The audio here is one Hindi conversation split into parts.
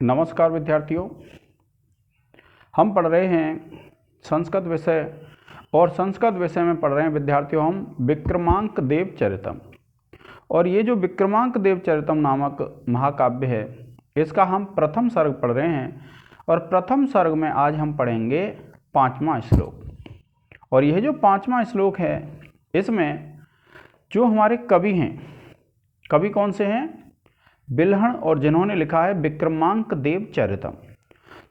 नमस्कार विद्यार्थियों, हम पढ़ रहे हैं संस्कृत विषय और संस्कृत विषय में पढ़ रहे हैं विद्यार्थियों हम विक्रमांक देव चरितम। और ये जो विक्रमांक देव चरितम नामक महाकाव्य है इसका हम प्रथम सर्ग पढ़ रहे हैं और प्रथम सर्ग में आज हम पढ़ेंगे 5वां श्लोक। और यह जो 5वां श्लोक है इसमें जो हमारे कवि हैं, कवि कौन से हैं? बिल्हण, और जिन्होंने लिखा है विक्रमांक देव चरितम।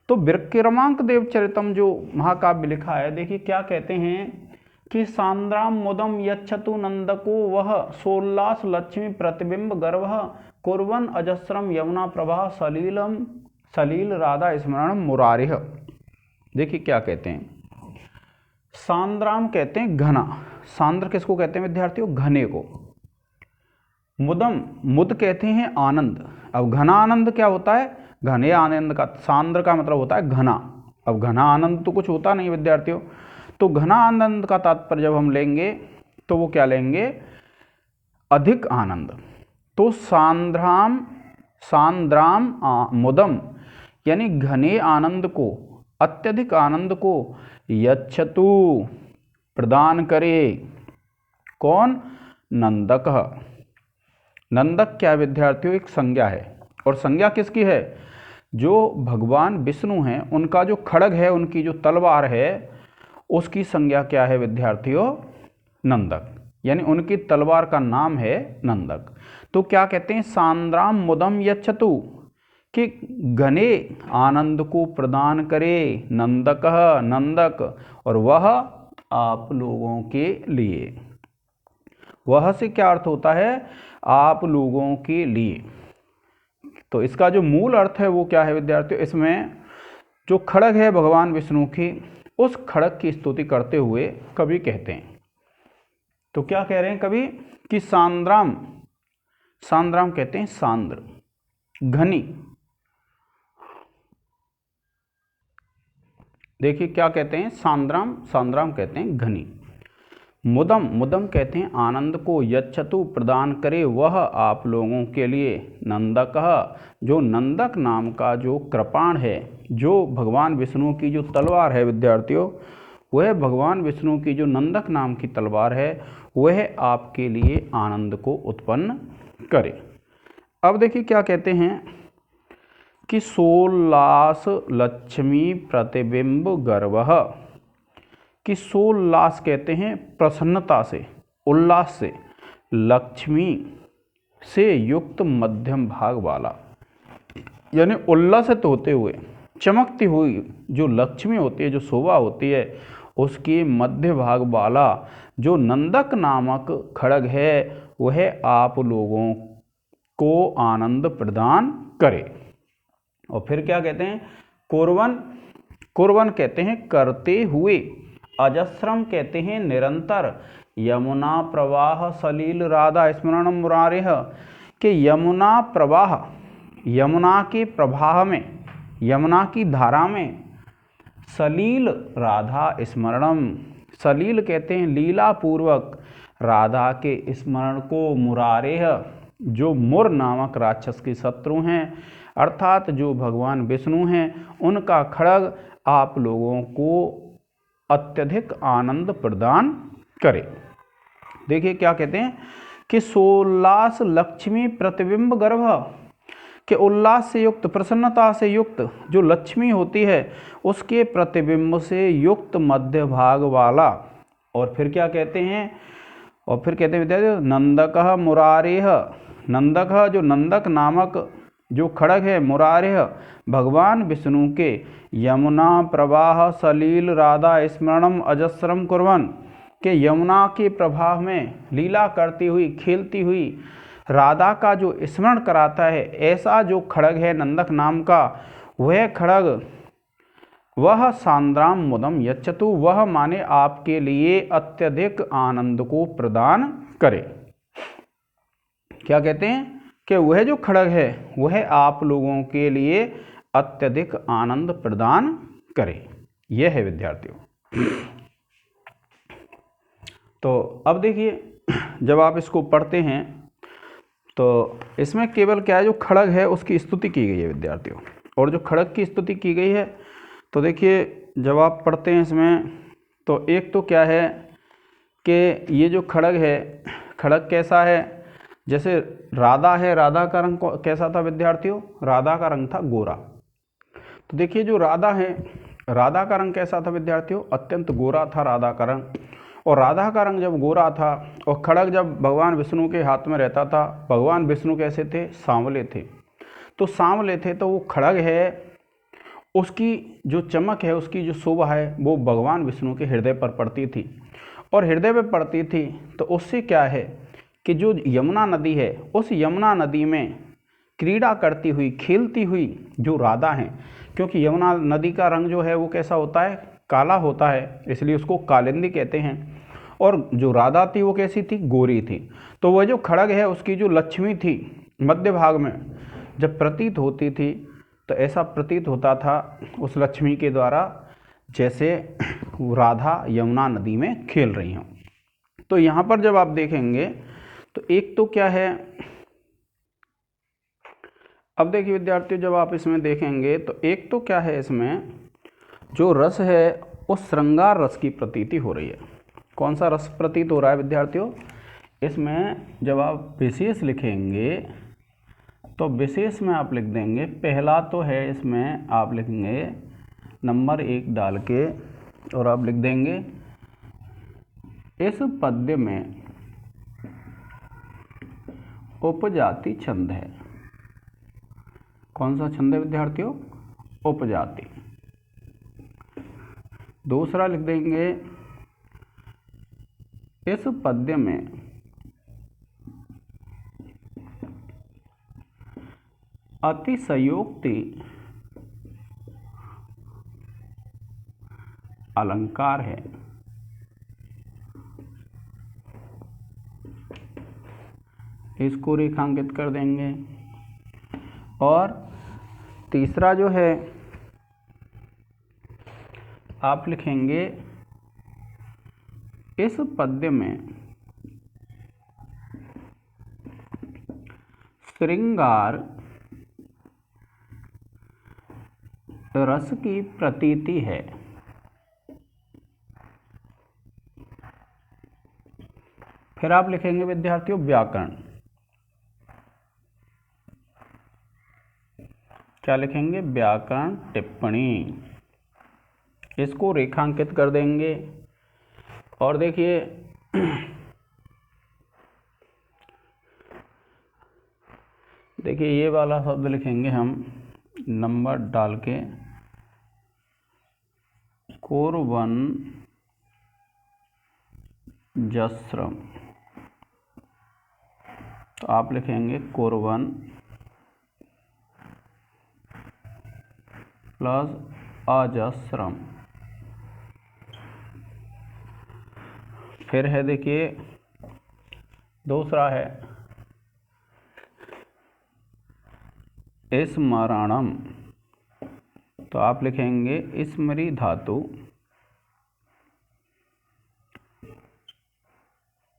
तो विक्रमांक देव चरितम जो महाकाव्य लिखा है, देखिए क्या कहते हैं कि सांद्राम मुदम यच्छतु नंदको वह सोल्लास लक्ष्मी प्रतिबिंब गर्भ कुर्वन अजस्रम यमुना प्रभा सलीलम सलील राधा स्मरण मुरारिह। देखिए क्या कहते हैं, सांद्राम कहते हैं घना। सांद्र किसको कहते हैं विद्यार्थियों? घने को। मुदम, मुद कहते हैं आनंद। अब घना आनंद क्या होता है? घने आनंद का, सांद्र का मतलब होता है घना। अब घना आनंद तो कुछ होता नहीं विद्यार्थियों, तो घना आनंद का तात्पर्य जब हम लेंगे तो वो क्या लेंगे? अधिक आनंद। तो सांद्राम मुदम यानी घने आनंद को, अत्यधिक आनंद को यच्छतु प्रदान करे। कौन? नंदक। नंदक क्या विद्यार्थियों? एक संज्ञा है। और संज्ञा किसकी है? जो भगवान विष्णु हैं उनका जो खड्ग है, उनकी जो तलवार है, उसकी संज्ञा क्या है विद्यार्थियों? नंदक। यानी उनकी तलवार का नाम है नंदक। तो क्या कहते हैं? सांद्राम मुदम यच्छतु, कि घने आनंद को प्रदान करे नंदक, नंदक। और वह आप लोगों के लिए, वह से क्या अर्थ होता है? आप लोगों के लिए। तो इसका जो मूल अर्थ है वो क्या है विद्यार्थियों? इसमें जो खड्ग है भगवान विष्णु की, उस खड्ग की स्तुति करते हुए कवि कहते हैं। तो क्या कह रहे हैं कवि? कि सांद्राम, सांद्राम कहते हैं सांद्र, घनी। देखिए क्या कहते हैं? सांद्राम, सांद्राम कहते हैं घनी। मुदम, मुदम कहते हैं आनंद को, यच्छतु प्रदान करे वह आप लोगों के लिए। नंदक, जो नंदक नाम का जो कृपाण है, जो भगवान विष्णु की जो तलवार है विद्यार्थियों, वह भगवान विष्णु की जो नंदक नाम की तलवार है वह आपके लिए आनंद को उत्पन्न करे। अब देखिए क्या कहते हैं कि सोल्लास लक्ष्मी प्रतिबिंब गर्व, कि सोल्लास कहते हैं प्रसन्नता से, उल्लास से, लक्ष्मी से युक्त मध्यम भाग वाला। यानी उल्लासित होते हुए, चमकती हुई जो लक्ष्मी होती है, जो शोभा होती है, उसके मध्य भाग वाला जो नंदक नामक खड्ग है वह आप लोगों को आनंद प्रदान करे। और फिर क्या कहते हैं? कुर्वन, कुर्वन कहते हैं करते हुए, अजस्रम कहते हैं निरंतर, यमुना प्रवाह सलील राधा स्मरण मुरारिह, के यमुना प्रवाह, यमुना के प्रवाह में, यमुना की धारा में, सलील राधा स्मरणम, सलील कहते हैं लीला पूर्वक, राधा के स्मरण को, मुरारिह जो मुर नामक राक्षस के शत्रु हैं, अर्थात जो भगवान विष्णु हैं, उनका खड्ग आप लोगों को अत्यधिक आनंद प्रदान करे। देखिए क्या कहते हैं कि सोल्लास लक्ष्मी प्रतिबिंब गर्भ, के उल्लास से युक्त, प्रसन्नता से युक्त जो लक्ष्मी होती है उसके प्रतिबिंब से युक्त मध्य भाग वाला। और फिर क्या कहते हैं? और फिर कहते हैं विद्यार्थी नंदक मुरारिह, नंदक जो नंदक नामक जो खड्ग है, मुरारिह भगवान विष्णु के, यमुना प्रवाह सलील राधा स्मरणम अजस्रम कुर्वन, के यमुना के प्रवाह में लीला करती हुई, खेलती हुई राधा का जो स्मरण कराता है, ऐसा जो खड्ग है नंदक नाम का, वह खड्ग, वह सांद्राम मुदम यच्छतु, वह माने आपके लिए अत्यधिक आनंद को प्रदान करे। क्या कहते हैं कि वह जो खड्ग है वह आप लोगों के लिए अत्यधिक आनंद प्रदान करे। यह है विद्यार्थियों। तो अब देखिए जब आप इसको पढ़ते हैं तो इसमें केवल क्या है, जो खड्ग है उसकी स्तुति की गई है विद्यार्थियों। और जो खड़ग की स्तुति की गई है, तो देखिए जब आप पढ़ते हैं इसमें, तो एक तो क्या है कि ये जो खड़ग है, खड़ग कैसा है, जैसे राधा है, राधा का रंग कैसा था विद्यार्थियों, राधा का रंग था गोरा। तो देखिए जो राधा है, राधा का रंग कैसा था विद्यार्थियों, अत्यंत गोरा था राधा का रंग। और राधा का रंग जब गोरा था और खड़ग जब भगवान विष्णु के हाथ में रहता था, भगवान विष्णु कैसे थे, सांवले थे। तो सांवले थे तो वो खड़ग है, उसकी जो चमक है, उसकी जो शोभा है, वो भगवान विष्णु के हृदय पर पड़ती थी। और हृदय पर पड़ती थी तो उससे क्या है कि जो यमुना नदी है, उस यमुना नदी में क्रीड़ा करती हुई, खेलती हुई जो राधा हैं, क्योंकि यमुना नदी का रंग जो है वो कैसा होता है, काला होता है, इसलिए उसको कालिंदी कहते हैं। और जो राधा थी वो कैसी थी, गोरी थी। तो वह जो खड़ग है, उसकी जो लक्ष्मी थी, मध्य भाग में जब प्रतीत होती थी, तो ऐसा प्रतीत होता था उस लक्ष्मी के द्वारा जैसे राधा यमुना नदी में खेल रही हों। तो यहाँ पर जब आप देखेंगे तो एक तो क्या है, अब देखिए विद्यार्थियों जब आप इसमें देखेंगे तो एक तो क्या है, इसमें जो रस है वो श्रृंगार रस की प्रतीति हो रही है। कौन सा रस प्रतीत हो रहा है विद्यार्थियों, इसमें जब आप विशेष लिखेंगे तो विशेष में आप लिख देंगे, पहला तो है इसमें आप लिखेंगे नंबर 1 डाल के, और आप लिख देंगे इस पद्य में उपजाति छंद है। कौन सा छंद है विद्यार्थियों, उपजाति। दूसरा लिख देंगे इस पद्य में अतिशयोक्ति अलंकार है। इसको रेखांकित कर देंगे। और तीसरा जो है आप लिखेंगे इस पद्य में श्रृंगार रस की प्रतीति है। फिर आप लिखेंगे विद्यार्थियों व्याकरण। क्या लिखेंगे, व्याकरण टिप्पणी। इसको रेखांकित कर देंगे। और देखिए देखिए ये वाला शब्द लिखेंगे हम नंबर डाल के, कोरवन जस्रम। तो आप लिखेंगे कोरवन प्लस अजस्रम। फिर है देखिए दूसरा है स्मरणम। तो आप लिखेंगे स्मृति धातु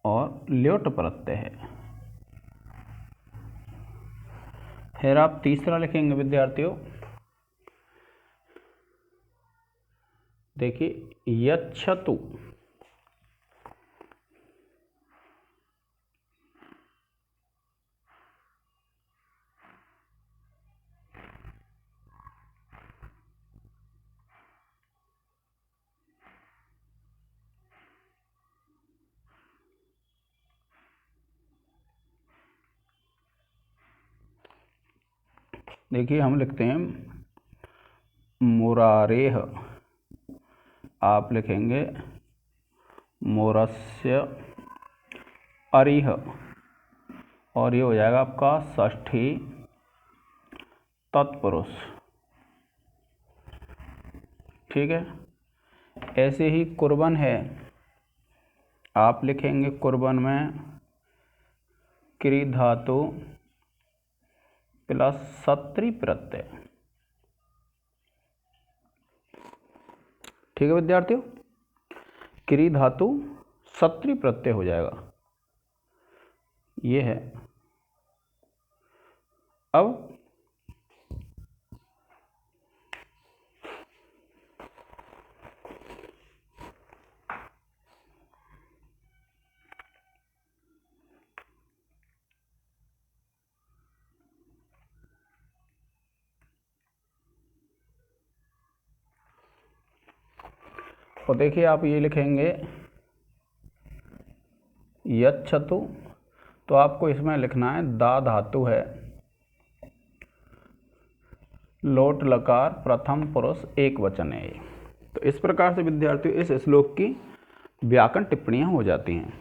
और ल्योट प्रत्यय है। फिर आप तीसरा लिखेंगे विद्यार्थियों, देखिए यच्छतु। देखिए हम लिखते हैं मुरारेह, आप लिखेंगे मोरस्य अरिह, और ये हो जाएगा आपका षष्ठी तत्पुरुष। ठीक है। ऐसे ही कुर्बन है, आप लिखेंगे कुर्बन में क्री धातु प्लस सत्री प्रत्यय। ठीक है विद्यार्थियों, क्री धातु सत्री प्रत्यय हो जाएगा। ये है। अब और देखिए आप ये लिखेंगे यच्छतु, तो आपको इसमें लिखना है दा धातु है, लोट लकार प्रथम पुरुष एक वचन है। तो इस प्रकार से विद्यार्थियों इस श्लोक की व्याकरण टिप्पणियां हो जाती हैं।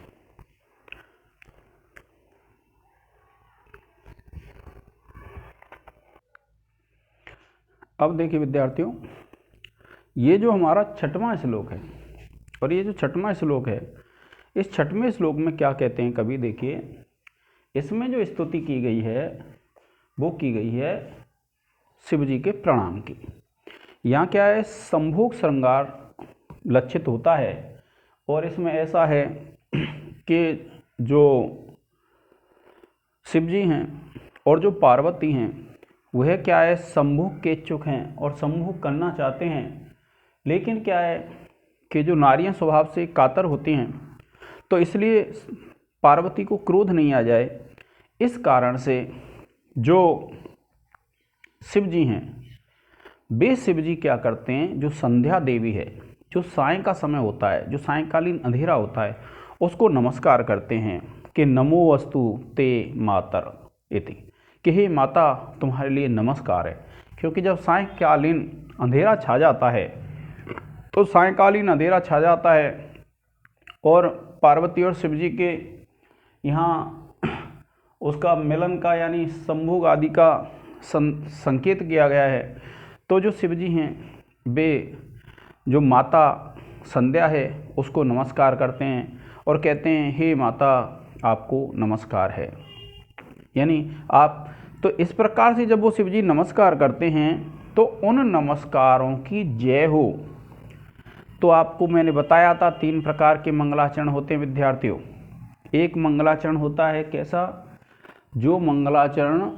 अब देखिए विद्यार्थियों, ये जो हमारा छठवां श्लोक है, और ये जो छठवां श्लोक है, इस छठवें श्लोक में क्या कहते हैं कवि, देखिए इसमें जो स्तुति की गई है वो की गई है शिव जी के प्रणाम की। यहाँ क्या है, संभोग श्रृंगार लक्षित होता है, और इसमें ऐसा है कि जो शिव जी हैं और जो पार्वती हैं वह क्या है, संभोग के इच्छुक हैं और संभोग करना चाहते हैं, लेकिन क्या है कि जो नारियां स्वभाव से कातर होती हैं, तो इसलिए पार्वती को क्रोध नहीं आ जाए, इस कारण से जो शिव जी हैं वे शिव जी क्या करते हैं, जो संध्या देवी है, जो साय का समय होता है, जो सायंकालीन अंधेरा होता है, उसको नमस्कार करते हैं कि नमो अस्तु ते मातर इति, कि हे माता तुम्हारे लिए नमस्कार है। क्योंकि जब सायंकालीन अंधेरा छा जाता है, तो सायंकालीन अंधेरा छा जाता है और पार्वती और शिव जी के यहाँ उसका मिलन का यानी संभोग आदि का संकेत किया गया है। तो जो शिव जी हैं वे जो माता संध्या है उसको नमस्कार करते हैं और कहते हैं हे माता आपको नमस्कार है, यानी आप। तो इस प्रकार से जब वो शिव जी नमस्कार करते हैं तो उन नमस्कारों की जय हो। तो आपको मैंने बताया था 3 प्रकार के मंगलाचरण होते हैं विद्यार्थियों। एक मंगलाचरण होता है कैसा, जो मंगलाचरण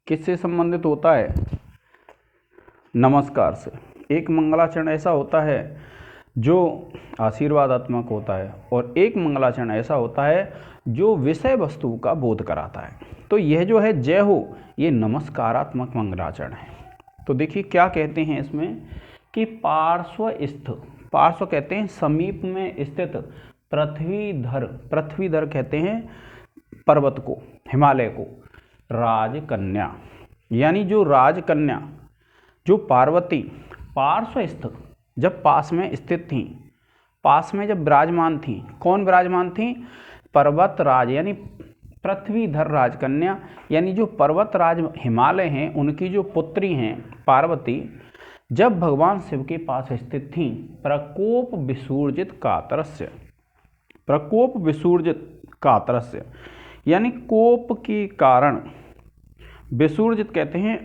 किससे संबंधित होता है, नमस्कार से। एक मंगलाचरण ऐसा होता है जो आशीर्वादात्मक होता है, और एक मंगलाचरण ऐसा होता है जो विषय वस्तु का बोध कराता है। तो यह जो है जय हो, ये नमस्कारात्मक मंगलाचरण है। तो देखिए क्या कहते हैं इसमें कि पार्श्वस्थ, पार्श्व कहते हैं समीप में स्थित, पृथ्वीधर, पृथ्वीधर कहते हैं पर्वत को, हिमालय को, राजकन्या, यानी जो राजकन्या जो पार्वती पार्श्वस्थ, जब पास में स्थित थी, पास में जब विराजमान थी, कौन विराजमान थी, पर्वत राज यानी पृथ्वीधर राजकन्या, यानी जो पर्वत राज हिमालय हैं उनकी जो पुत्री हैं पार्वती, जब भगवान शिव के पास स्थित थीं, प्रकोप विसूर्जित कातरस्य, प्रकोप विसूर्जित कातरस्य, यानी कोप के कारण, विसूर्जित कहते हैं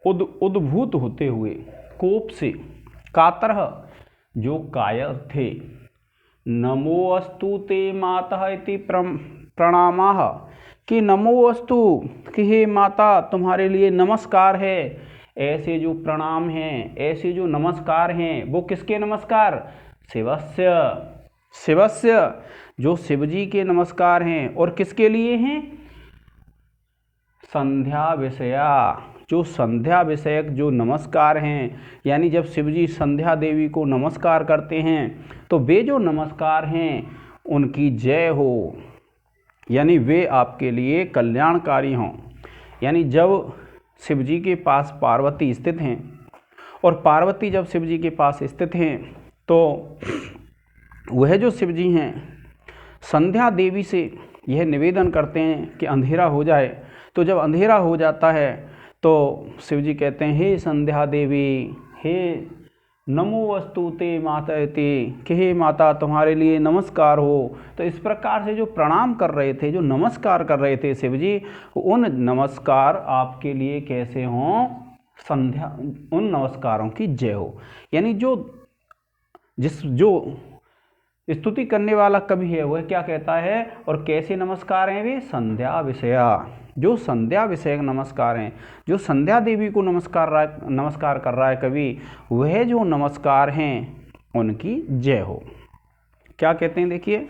उद्भूत होते हुए, कोप से, कातर जो कायर थे, नमो अस्तु ते मातः इति प्रणामाः, कि नमो अस्तु, कि हे माता तुम्हारे लिए नमस्कार है। ऐसे जो प्रणाम हैं, ऐसे जो नमस्कार हैं, वो किसके नमस्कार, शिवस्य, शिवस्य, जो शिव जी के नमस्कार हैं। और किसके लिए हैं, संध्या विषया, जो संध्या विषयक जो नमस्कार हैं, यानी जब शिव जी संध्या देवी को नमस्कार करते हैं तो वे जो नमस्कार हैं उनकी जय हो, यानी वे आपके लिए कल्याणकारी हों। यानी जब शिव जी के पास पार्वती स्थित हैं, और पार्वती जब शिव जी के पास स्थित हैं, तो वह जो शिव जी हैं संध्या देवी से यह निवेदन करते हैं कि अंधेरा हो जाए। तो जब अंधेरा हो जाता है तो शिव जी कहते हैं हे संध्या देवी, हे नमो अस्तु ते माता इति, कि हे माता तुम्हारे लिए नमस्कार हो। तो इस प्रकार से जो प्रणाम कर रहे थे, जो नमस्कार कर रहे थे शिव जी, उन नमस्कार आपके लिए कैसे हों, संध्या, उन नमस्कारों की जय हो। यानी जो स्तुति करने वाला कवि है वह क्या कहता है, और कैसे नमस्कार हैं वे, संध्या विषया, जो संध्या विषयक नमस्कार हैं, जो संध्या देवी को नमस्कार कर रहा है कवि, वह जो नमस्कार हैं उनकी जय हो। क्या कहते हैं, देखिए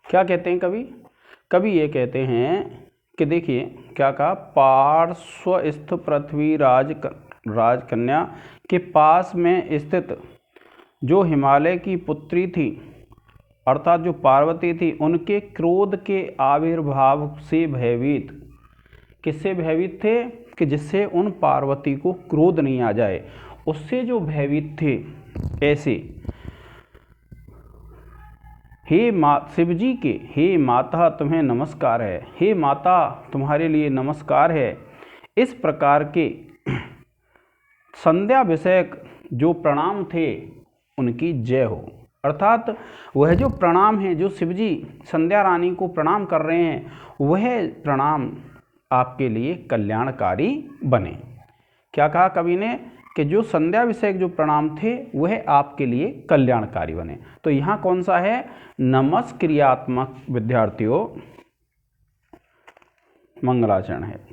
क्या कहते हैं कवि, कवि ये कहते हैं कि देखिए क्या कहा, पार्श्वस्थ पृथ्वी राजकन्या के पास में स्थित जो हिमालय की पुत्री थी अर्थात जो पार्वती थी, उनके क्रोध के आविर्भाव से भयभीत, किससे भयभीत थे कि जिससे उन पार्वती को क्रोध नहीं आ जाए, उससे जो भयभीत थे। ऐसे शिव जी के हे माता तुम्हें नमस्कार है, हे माता तुम्हारे लिए नमस्कार है, इस प्रकार के संध्या विषयक जो प्रणाम थे उनकी जय हो। अर्थात वह जो प्रणाम है, जो शिवजी संध्या रानी को प्रणाम कर रहे हैं, वह प्रणाम आपके लिए कल्याणकारी बने। क्या कहा कवि ने कि जो संध्या विषयक जो प्रणाम थे वह आपके लिए कल्याणकारी बने। तो यहाँ कौन सा है, नमस्क्रियात्मक विद्यार्थियों मंगलाचरण है।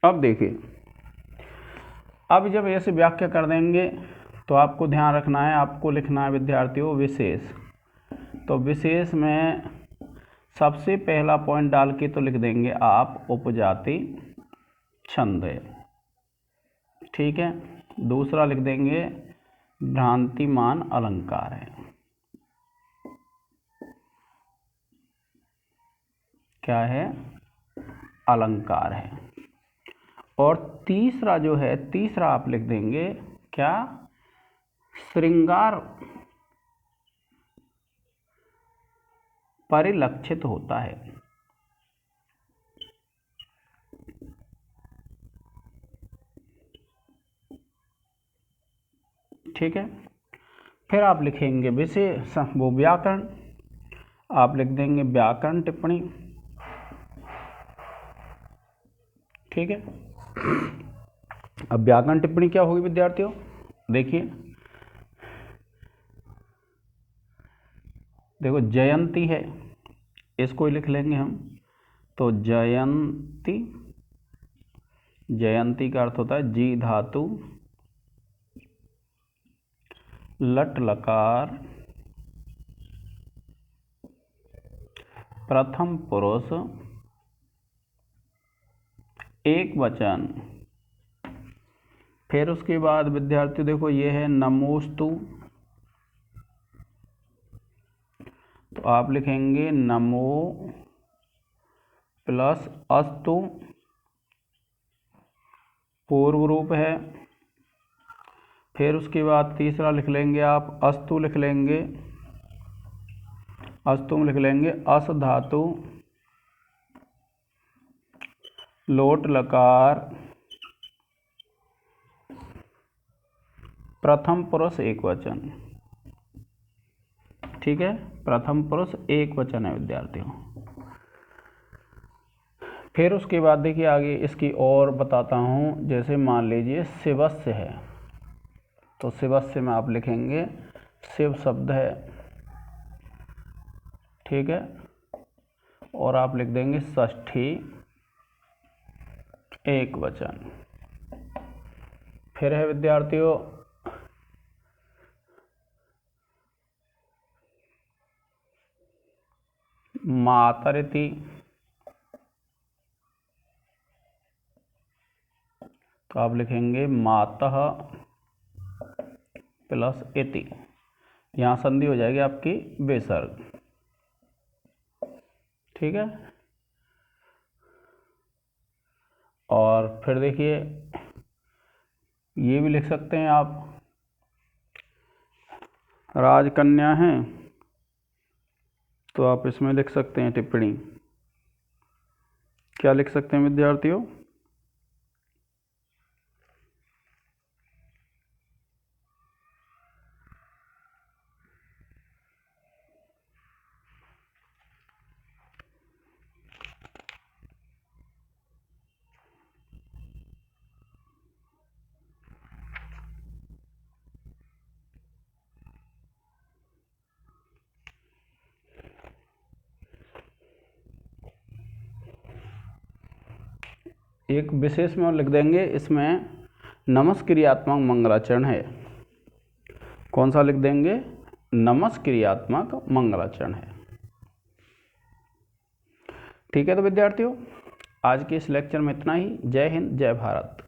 अब देखिए, अब जब ऐसे व्याख्या कर देंगे तो आपको ध्यान रखना है, आपको लिखना है विद्यार्थियों विशेष। तो विशेष में सबसे पहला पॉइंट डाल के तो लिख देंगे आप उपजाति छंद है, ठीक है। दूसरा लिख देंगे भ्रांतिमान अलंकार है। क्या है, अलंकार है। और तीसरा जो है, तीसरा आप लिख देंगे क्या, श्रृंगार परिलक्षित होता है। ठीक है। फिर आप लिखेंगे विशेष वो व्याकरण, आप लिख देंगे व्याकरण टिप्पणी, ठीक है। अब व्याकरण टिप्पणी क्या होगी विद्यार्थियों, देखिए देखो जयंती है, इसको ही लिख लेंगे हम। तो जयंती, जयंती का अर्थ होता है जी धातु लट लकार प्रथम पुरुष एक वचन। फिर उसके बाद विद्यार्थी देखो ये है नमोस्तु, तो आप लिखेंगे नमो प्लस अस्तु, पूर्व रूप है। फिर उसके बाद तीसरा लिख लेंगे आप अस्तु लिख लेंगे, अस्तु में लिख लेंगे अस धातु लोट लकार प्रथम पुरुष एक वचन, ठीक है। प्रथम पुरुष एक वचन है विद्यार्थियों। फिर उसके बाद देखिए आगे इसकी और बताता हूँ, जैसे मान लीजिए शिवस्य है, तो शिवस्य में आप लिखेंगे शिव शब्द है, ठीक है। और आप लिख देंगे षष्ठी एक वचन। फिर है विद्यार्थियों मातरिति, तो आप लिखेंगे मातः प्लस इति, यहाँ संधि हो जाएगी आपकी विसर्ग, ठीक है। और फिर देखिए ये भी लिख सकते हैं आप, राजकन्या हैं तो आप इसमें लिख सकते हैं टिप्पणी, क्या लिख सकते हैं विद्यार्थियों, एक विशेष में लिख देंगे इसमें नमस्क्रियात्मक मंगलाचरण है। कौन सा लिख देंगे? नमस्क्रियात्मक मंगलाचरण है। ठीक है, तो विद्यार्थियों आज के इस लेक्चर में इतना ही। जय हिंद, जय भारत।